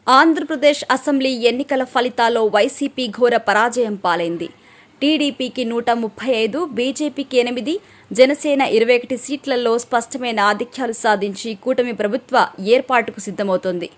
Andhra Pradesh assembly ఎన్నికల ఫలితాల్లో YCP ఘోర పరాజయం పాలైంది. టీడీపీకి 135, బీజేపీకి 8, జనసేన 21 సీట్లలో స్పష్టమైన ఆధిక్యాలు సాధించి కూటమి ప్రభుత్వ ఏర్పాటుకు సిద్ధమవుతోంది.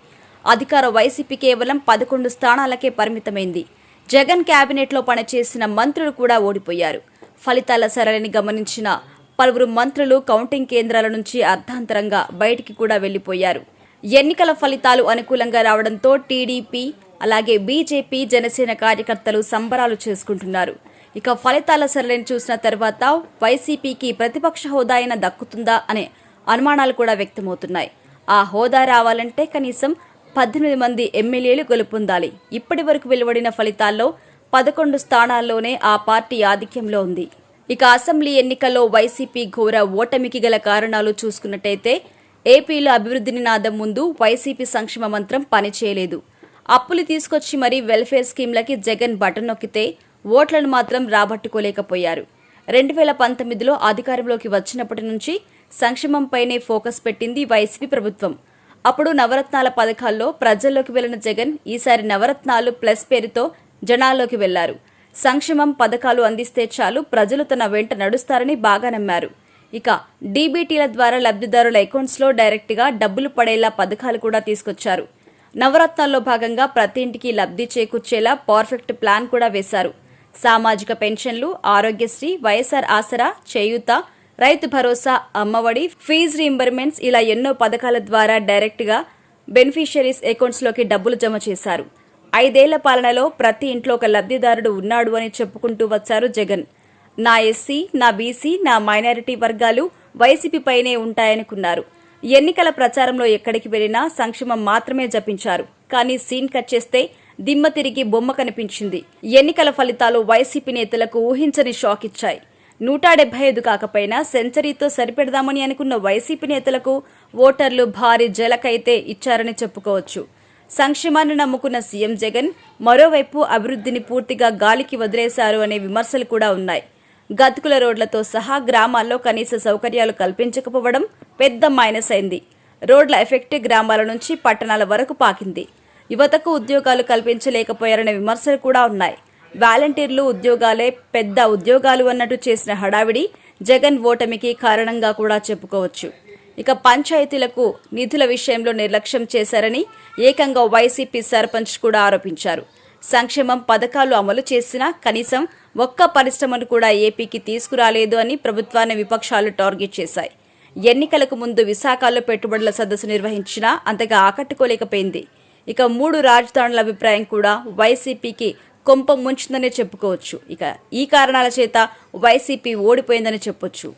అధికార వైసీపీ కేవలం 11 స్థానాలకే పరిమితమైంది. జగన్ కేబినెట్లో పనిచేసిన మంత్రులు కూడా ఓడిపోయారు. ఫలితాల సరళిని గమనించిన పలువురు మంత్రులు కౌంటింగ్ కేంద్రాల నుంచి అర్ధాంతరంగా బయటికి కూడా వెళ్లిపోయారు. ఎన్నికల ఫలితాలు అనుకూలంగా రావడంతో టీడీపీ అలాగే బీజేపీ, జనసేన కార్యకర్తలు సంబరాలు చేసుకుంటున్నారు. ఇక ఫలితాల సరళిని చూసిన తర్వాత వైసీపీకి ప్రతిపక్ష హోదా అయినా దక్కుతుందా అనే అనుమానాలు కూడా వ్యక్తమవుతున్నాయి. ఆ హోదా రావాలంటే కనీసం 18 మంది ఎమ్మెల్యేలు గెలుపొందాలి. ఇప్పటి వరకు వెలువడిన ఫలితాల్లో 11 స్థానాల్లోనే ఆ పార్టీ ఆధిక్యంలో ఉంది. ఇక అసెంబ్లీ ఎన్నికల్లో వైసీపీ ఘోర ఓటమికి గల కారణాలు చూసుకున్నట్టయితే ఏపీలో అభివృద్ధి నినాదం ముందు వైసీపీ సంక్షేమ మంత్రం పనిచేయలేదు. అప్పులు తీసుకొచ్చి మరీ వెల్ఫేర్ స్కీమ్లకి జగన్ బటన్ నొక్కితే ఓట్లను మాత్రం రాబట్టుకోలేకపోయారు. 2019లో అధికారంలోకి వచ్చినప్పటి నుంచి సంక్షేమంపైనే ఫోకస్ పెట్టింది వైసీపీ ప్రభుత్వం. అప్పుడు నవరత్నాల పథకాల్లో ప్రజల్లోకి వెళ్లిన జగన్ ఈసారి నవరత్నాలు ప్లస్ పేరుతో జనాల్లోకి వెళ్లారు. సంక్షేమం పథకాలు అందిస్తే చాలు, ప్రజలు తన వెంట నడుస్తారని బాగా నమ్మారు. ఇక డీబీటీల ద్వారా లబ్ధిదారుల అకౌంట్స్లో డైరెక్ట్గా డబ్బులు పడేలా పథకాలు కూడా తీసుకొచ్చారు. నవరత్నాల్లో భాగంగా ప్రతి ఇంటికి లబ్ధి చేకూర్చేలా పర్ఫెక్ట్ ప్లాన్ కూడా వేశారు. సామాజిక పెన్షన్లు, ఆరోగ్యశ్రీ, వైఎస్ఆర్ ఆసరా, చేయూత, రైతు భరోసా, అమ్మఒడి, ఫీజు రీయింబర్స్మెంట్స్ ఇలా ఎన్నో పథకాల ద్వారా డైరెక్ట్గా బెనిఫిషరీస్ అకౌంట్స్లోకి డబ్బులు జమ చేశారు. 5 ఏళ్ల పాలనలో ప్రతి ఇంట్లో ఒక లబ్ధిదారుడు ఉన్నాడు అని చెప్పుకుంటూ వచ్చారు జగన్. నా ఎస్సీ, నా బీసీ, నా మైనారిటీ వర్గాలు వైసీపీపైనే ఉంటాయనుకున్నారు. ఎన్నికల ప్రచారంలో ఎక్కడికి వెళ్లినా సంక్షేమం మాత్రమే జపించారు. కానీ సీన్ కట్ చేస్తే దిమ్మ తిరిగి బొమ్మ కనిపించింది. ఎన్నికల ఫలితాలు వైసీపీ నేతలకు ఊహించని షాక్ ఇచ్చాయి. 175 కాకపోయినా సెంచరీతో సరిపెడదామని అనుకున్న వైసీపీ నేతలకు ఓటర్లు భారీ జలకైతే ఇచ్చారని చెప్పుకోవచ్చు. సంక్షేమాన్ని నమ్ముకున్న సీఎం జగన్ మరోవైపు అభివృద్ధిని పూర్తిగా గాలికి వదిలేశారు అనే విమర్శలు కూడా ఉన్నాయి. గతుకుల రోడ్లతో సహా గ్రామాల్లో కనీస సౌకర్యాలు కల్పించకపోవడం పెద్ద మైనస్ అయింది. రోడ్ల ఎఫెక్ట్ గ్రామాల నుంచి పట్టణాల వరకు పాకింది. యువతకు ఉద్యోగాలు కల్పించలేకపోయారనే విమర్శలు కూడా ఉన్నాయి. వాలంటీర్లు ఉద్యోగాలే పెద్ద ఉద్యోగాలు అన్నట్టు చేసిన హడావిడి జగన్ ఓటమికి కారణంగా కూడా చెప్పుకోవచ్చు. ఇక పంచాయతీలకు నిధుల విషయంలో నిర్లక్ష్యం చేశారని ఏకంగా వైసీపీ సర్పంచ్ కూడా ఆరోపించారు. సంక్షేమం పథకాలు అమలు చేసినా కనీసం ఒక్క పరిశ్రమను కూడా ఏపీకి తీసుకురాలేదు అని ప్రభుత్వాన్ని విపక్షాలు టార్గెట్ చేశాయి. ఎన్నికలకు ముందు విశాఖలో పెట్టుబడుల సదస్సు నిర్వహించినా అంతగా ఆకట్టుకోలేకపోయింది. ఇక 3 రాజధానుల అభిప్రాయం కూడా వైసీపీకి కొంప ముంచిందనే చెప్పుకోవచ్చు. ఇక ఈ కారణాల చేత వైసీపీ ఓడిపోయిందని చెప్పొచ్చు.